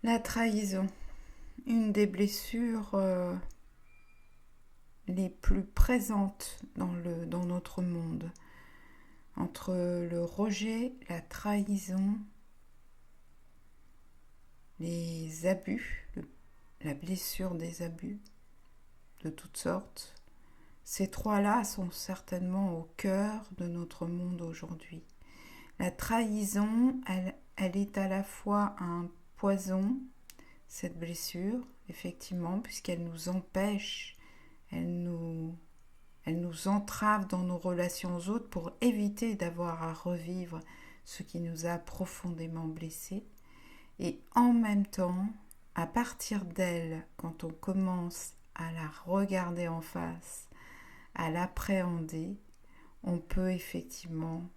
La trahison, une des blessures les plus présentes dans notre monde. Entre le rejet, la trahison, les abus, la blessure des abus de toutes sortes, ces trois-là sont certainement au cœur de notre monde aujourd'hui. La trahison, elle est à la fois un poison, cette blessure, effectivement, puisqu'elle nous empêche, elle nous, elle nous entrave dans nos relations aux autres pour éviter d'avoir à revivre ce qui nous a profondément blessés. Et en même temps, à partir d'elle, quand on commence à la regarder en face, à l'appréhender, on peut effectivement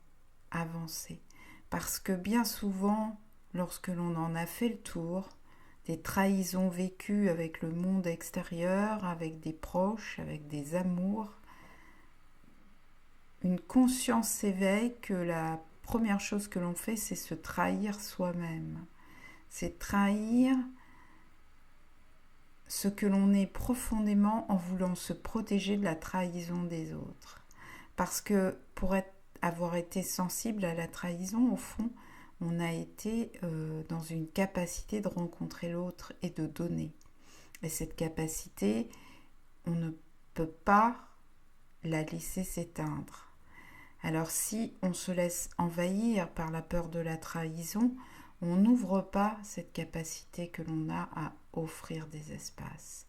avancer. Parce que bien souvent, lorsque l'on en a fait le tour, des trahisons vécues avec le monde extérieur, avec des proches, avec des amours, une conscience s'éveille que la première chose que l'on fait, c'est se trahir soi-même. C'est trahir ce que l'on est profondément en voulant se protéger de la trahison des autres. Parce que avoir été sensible à la trahison, au fond, on a été dans une capacité de rencontrer l'autre et de donner. Et cette capacité, on ne peut pas la laisser s'éteindre. Alors si on se laisse envahir par la peur de la trahison, on n'ouvre pas cette capacité que l'on a à offrir des espaces.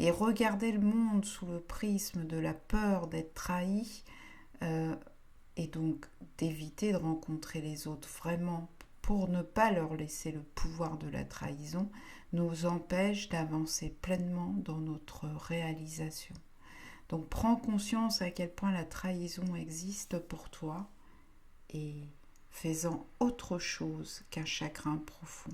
Et regarder le monde sous le prisme de la peur d'être trahi, et donc d'éviter de rencontrer les autres vraiment pour ne pas leur laisser le pouvoir de la trahison, nous empêche d'avancer pleinement dans notre réalisation. Donc prends conscience à quel point la trahison existe pour toi et fais-en autre chose qu'un chagrin profond.